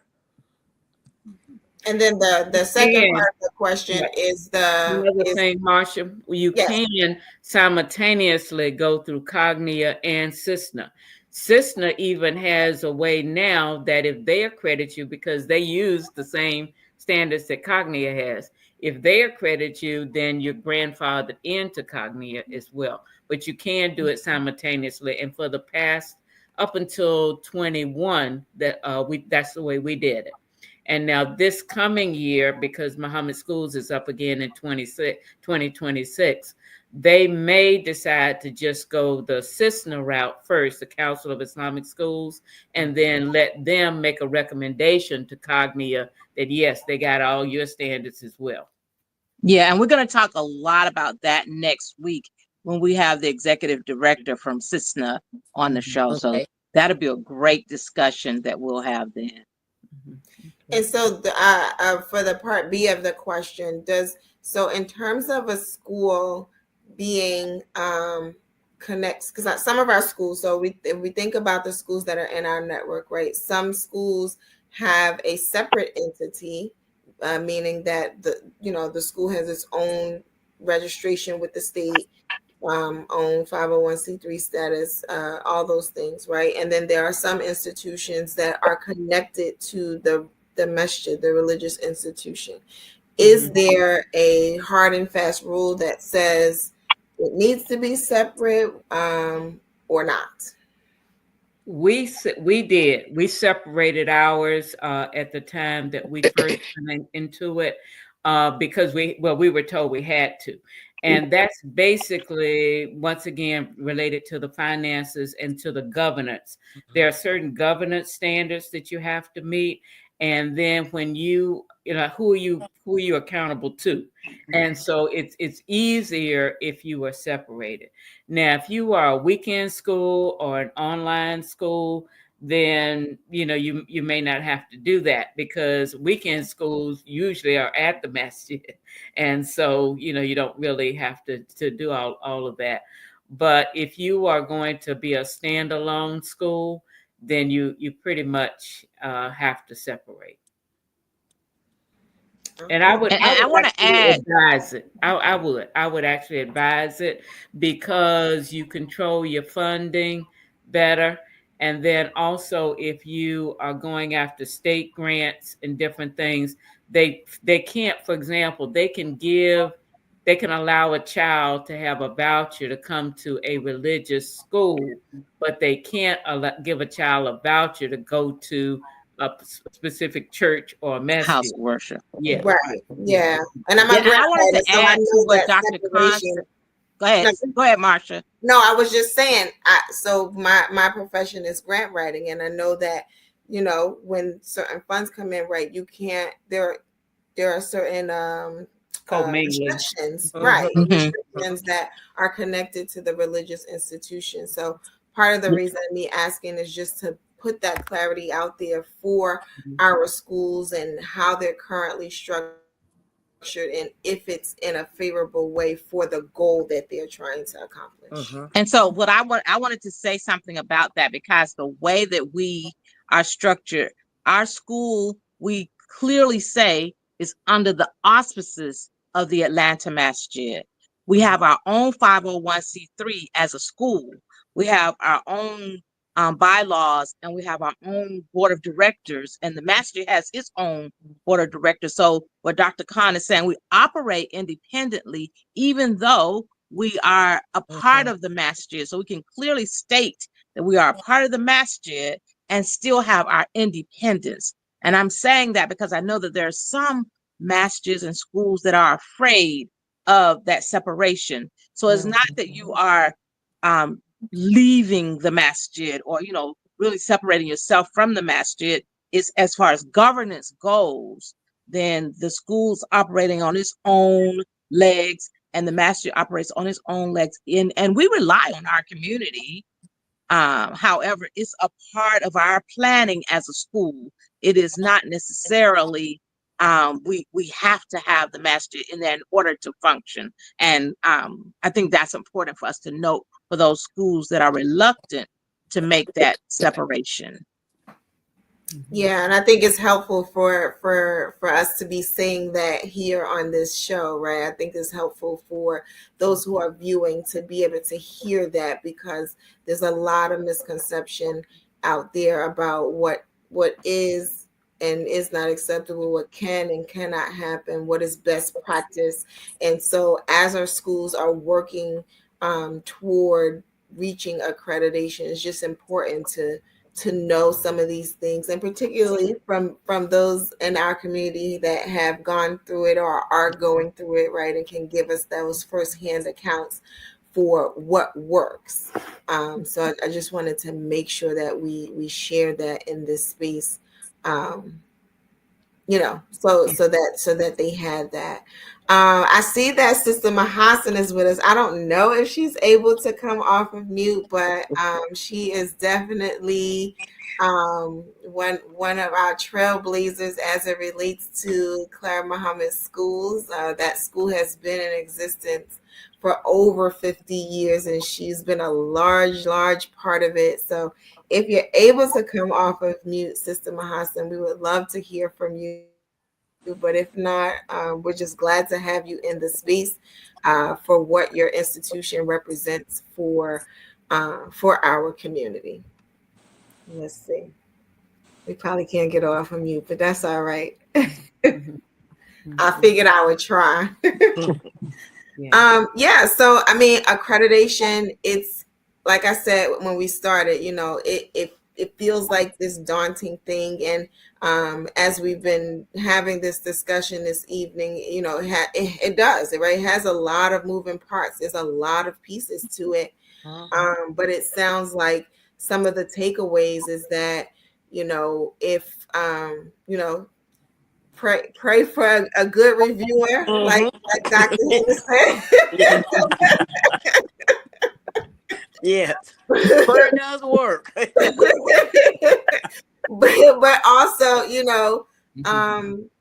And then the second Yeah. part of the question is Another thing, Marsha, you can simultaneously go through Cognia and Cisna. Cisna even has a way now that if they accredit you, because they use the same standards that Cognia has, if they accredit you, then you're grandfathered into Cognia as well. But you can do it simultaneously. And for the past up until 21, that's the way we did it. And now this coming year, because Mohammed Schools is up again in 2026, they may decide to just go the Cisna route first, the Council of Islamic Schools, and then let them make a recommendation to Cognia that, yes, they got all your standards as well. Yeah, and we're going to talk a lot about that next week when we have the executive director from Cisna on the show. Okay. So that'll be a great discussion that we'll have then. And so for the part B of the question, so in terms of a school being connects, because some of our schools, so if we think about the schools that are in our network, right? Some schools have a separate entity, meaning that the school has its own registration with the state, own 501c3 status, all those things, right? And then there are some institutions that are connected to the masjid, the religious institution. Is there a hard and fast rule that says it needs to be separate or not? We did. We separated ours at the time that we first went into it because we were told we had to. And that's basically, once again, related to the finances and to the governance. There are certain governance standards that you have to meet. And then when who are you accountable to? And so it's easier if you are separated. Now, if you are a weekend school or an online school, then you may not have to do that because weekend schools usually are at the masjid, and so you don't really have to do all of that. But if you are going to be a standalone school, then you pretty much have to separate. And I would, And I I would want to actually add, advise it. I would actually advise it because you control your funding better. And then also, if you are going after state grants and different things, they can't, for example, they can allow a child to have a voucher to come to a religious school, but they can't give a child a voucher to go to a specific church or a house masjid. of worship. Yeah, Right. yeah. Yeah. And I'm a Yeah, and I grant wanted writer, to so I add to know what that Dr. Khan separation. said. Go ahead, Marsha. No, I was just saying. So my profession is grant writing, and I know that when certain funds come in, right, you can't. There are certain Co-mingling. restrictions, right? Mhm. Restrictions that are connected to the religious institution. So part of the reason me asking is just to put that clarity out there for our schools and how they're currently structured, and if it's in a favorable way for the goal that they're trying to accomplish. And so what I wanted to say something about that, because the way that we are structured, our school, we clearly say, is under the auspices of the Atlanta Masjid. We have our own 501c3 as a school. We have our own bylaws, and we have our own board of directors, and the Masjid has its own board of directors. So what Dr. Khan is saying, we operate independently, even though we are a part of the masjid. So we can clearly state that we are a part of the masjid and still have our independence. And I'm saying that because I know that there are some masjids and schools that are afraid of that separation. So it's not that you are leaving the masjid or, really separating yourself from the masjid. It's as far as governance goes, then the school's operating on its own legs, and the masjid operates on its own legs. And we rely on our community. However, it's a part of our planning as a school. It is not necessarily we have to have the masjid in there in order to function. And I think that's important for us to note for those schools that are reluctant to make that separation. Yeah, and I think it's helpful for us to be saying that here on this show, right? I think it's helpful for those who are viewing to be able to hear that, because there's a lot of misconception out there about what is and is not acceptable, what can and cannot happen, what is best practice. And so as our schools are working toward reaching accreditation, it's just important to know some of these things, and particularly from those in our community that have gone through it or are going through it, right, and can give us those firsthand accounts for what works. So I just wanted to make sure that we share that in this space, so that they had that. I see that Sister Mahasan is with us. I don't know if she's able to come off of mute, but she is definitely one of our trailblazers as it relates to Clara Muhammad Schools. That school has been in existence for over 50 years, and she's been a large part of it. So if you're able to come off of mute, Sister Mahasan, we would love to hear from you. But if not, we're just glad to have you in the space for what your institution represents for our community. Let's see. We probably can't get off of mute, but that's all right. I figured I would try. So I mean, accreditation, it's like I said when we started, it feels like this daunting thing. And as we've been having this discussion this evening, it does, right? It has a lot of moving parts. There's a lot of pieces to it. But it sounds like some of the takeaways is that, if pray for a good reviewer, like Dr. Henry said. Yes. Prayer does work. but also,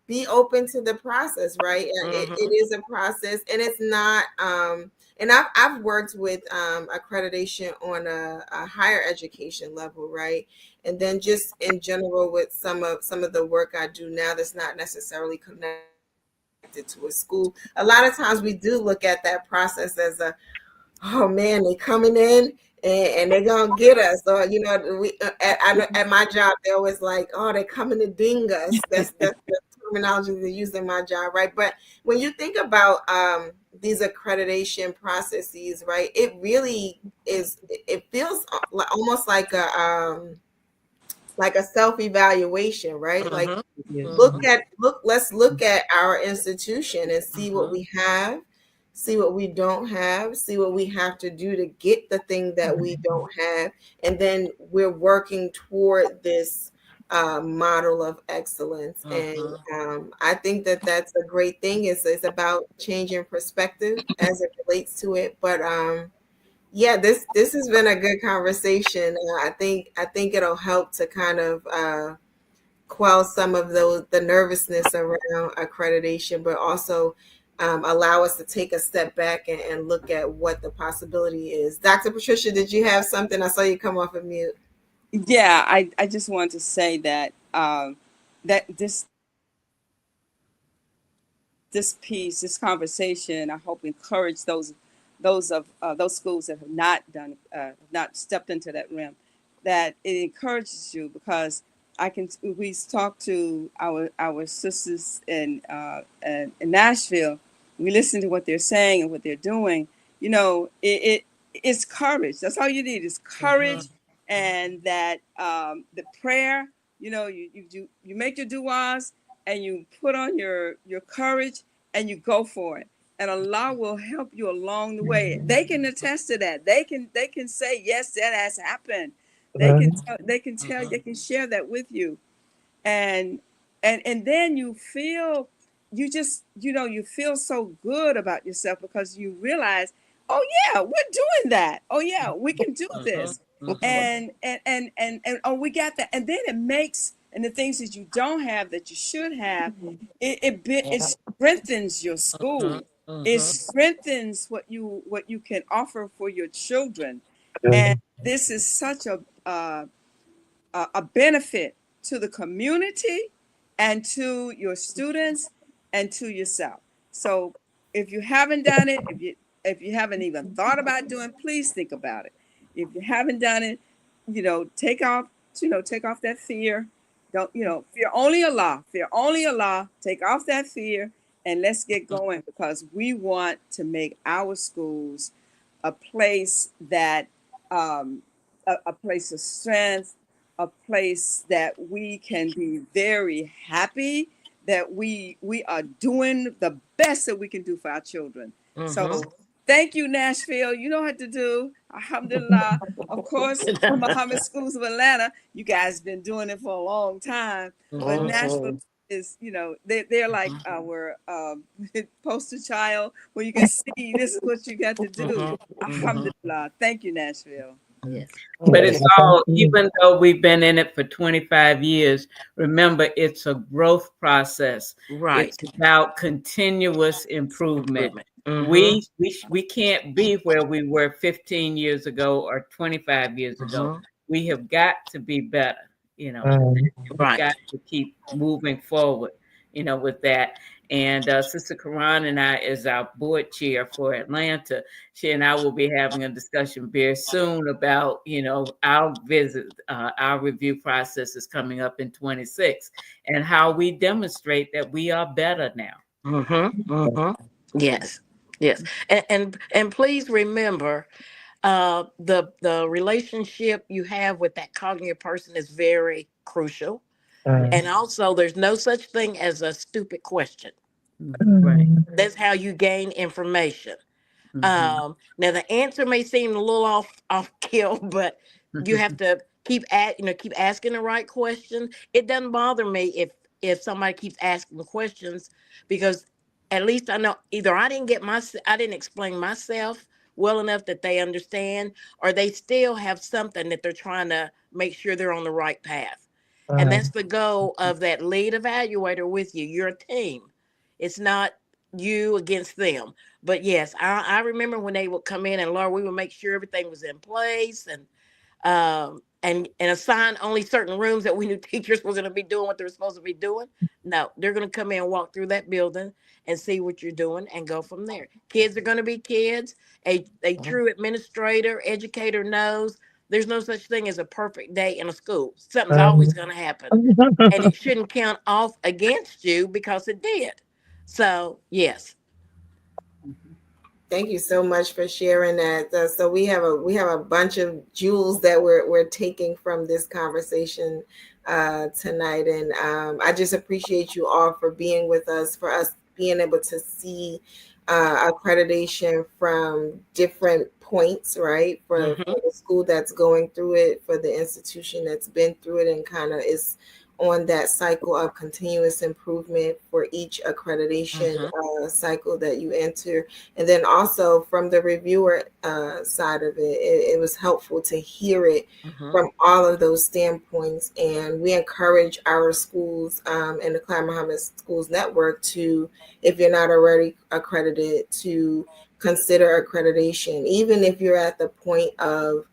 be open to the process, right? It is a process, and it's not. And I've worked with accreditation on a higher education level, right? And then just in general with some of the work I do now that's not necessarily connected to a school. A lot of times we do look at that process as a, oh man, they coming in and they're gonna get us. Or at my job, they always like, oh, they're coming to ding us. That's the terminology they use in my job, right? But when you think about these accreditation processes, right, it really is. It feels almost like a self-evaluation, right? Like let's look at our institution and see what we have, see what we don't have, see what we have to do to get the thing that we don't have, and then we're working toward this model of excellence. And I think that that's a great thing. It's about changing perspective as it relates to it. But yeah, this has been a good conversation. I think it'll help to kind of quell some of the nervousness around accreditation, but also allow us to take a step back and look at what the possibility is. Dr. Patricia, did you have something? I saw you come off of mute. Yeah, I just wanted to say that that this conversation, I hope encourage those schools that have not stepped into that realm, that it encourages you, because we talk to our sisters in Nashville. We listen to what they're saying and what they're doing. It's courage. That's all you need is courage, and that the prayer. You make your duas and you put on your courage and you go for it. And Allah will help you along the way. They can attest to that. They can say, yes, that has happened. They can share that with you. And then you feel, you feel so good about yourself, because you realize, oh yeah, we're doing that. Oh yeah, we can do this. And oh, we got that. And then it makes, and the things that you don't have that you should have, it strengthens your school. It strengthens what you can offer for your children. And this is such a benefit to the community and to your students and to yourself. So if you haven't done it, if you haven't even thought about doing, please think about it. If you haven't done it, take off that fear. Don't, fear only Allah. Fear only Allah. Take off that fear and let's get going, because we want to make our schools a place that a place of strength, a place that we can be very happy that we are doing the best that we can do for our children. So thank you, Nashville. You know what to do. Alhamdulillah. Of course, Mohammed Schools of Atlanta, you guys been doing it for a long time. But Nashville is, they're like our poster child, where you can see this is what you got to do. Alhamdulillah. Thank you, Nashville. Yes. But it's all, even though we've been in it for 25 years, remember, it's a growth process. Right. It's about continuous improvement. We can't be where we were 15 years ago or 25 years ago. We have got to be better, We've got to keep moving forward, with that. And Sister Karan and I, as our board chair for Atlanta, she and I will be having a discussion very soon about, our visit, our review process is coming up in 26, and how we demonstrate that we are better now. Yes. And please remember, the relationship you have with that cognitive person is very crucial. And also, there's no such thing as a stupid question. Right. That's how you gain information. Now the answer may seem a little off kill, but you have to keep asking the right question. It doesn't bother me if somebody keeps asking questions, because at least I know either I didn't explain myself well enough that they understand, or they still have something that they're trying to make sure they're on the right path. And that's the goal of that lead evaluator with you. You're a team. It's not you against them. But yes, I remember when they would come in, and Laura, we would make sure everything was in place, and and assign only certain rooms that we knew teachers were going to be doing what they were supposed to be doing. No, they're going to come in and walk through that building and see what you're doing and go from there. Kids are going to be kids. A true administrator, educator knows there's no such thing as a perfect day in a school. Something's always going to happen, and it shouldn't count off against you because it did. So yes. Thank you so much for sharing that. So we have a bunch of jewels that we're taking from this conversation tonight, and I just appreciate you all for being with us, for us being able to see accreditation from different points, right? For the school that's going through it, for the institution that's been through it, and kind of is on that cycle of continuous improvement for each accreditation cycle that you enter. And then also from the reviewer side of it was helpful to hear it from all of those standpoints. And we encourage our schools and the Clara Muhammad Schools Network to, if you're not already accredited, to consider accreditation, even if you're at the point of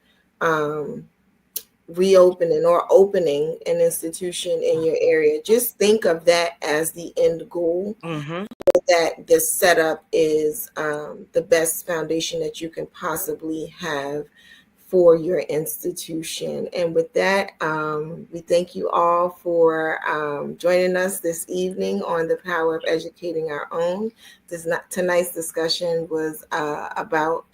reopening or opening an institution in your area. Just think of that as the end goal, that the setup is the best foundation that you can possibly have for your institution. And with that, we thank you all for joining us this evening on the power of educating our own. Tonight's discussion was about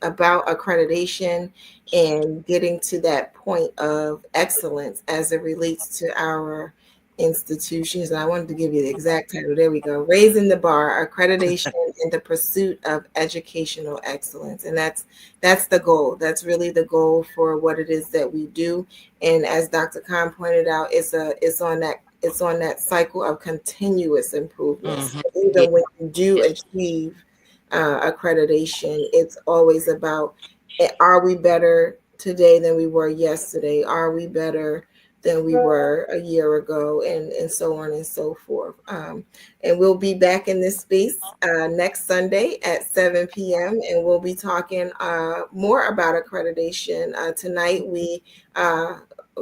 accreditation and getting to that point of excellence as it relates to our institutions. And I wanted to give you the exact title. There we go. Raising the Bar, Accreditation in the Pursuit of Educational Excellence. And that's the goal. That's really the goal for what it is that we do. And as Dr. Khan pointed out, it's on that cycle of continuous improvement. So even when you do achieve accreditation, it's always about, are we better today than we were yesterday? Are we better than we were a year ago? And so on and so forth. And we'll be back in this space next Sunday at 7 p.m. and we'll be talking more about accreditation. Tonight we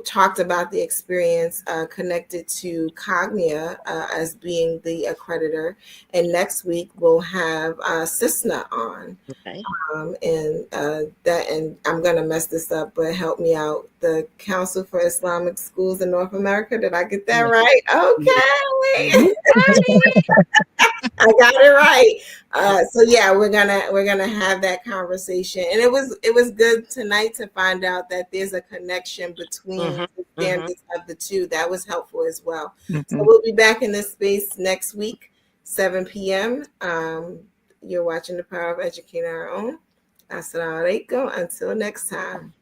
talked about the experience connected to Cognia as being the accreditor, and next week we'll have CISNA on. Okay. And I'm gonna mess this up, but help me out. The Council for Islamic Schools in North America. Did I get that right? Okay. I got it right. So yeah, we're gonna have that conversation, and it was good tonight to find out that there's a connection between the standards of the two. That was helpful as well. So we'll be back in this space next week, 7 p.m. You're watching The Power of Educating Our Own. Assalamu alaikum. Until next time.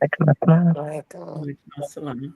Like, Assalam.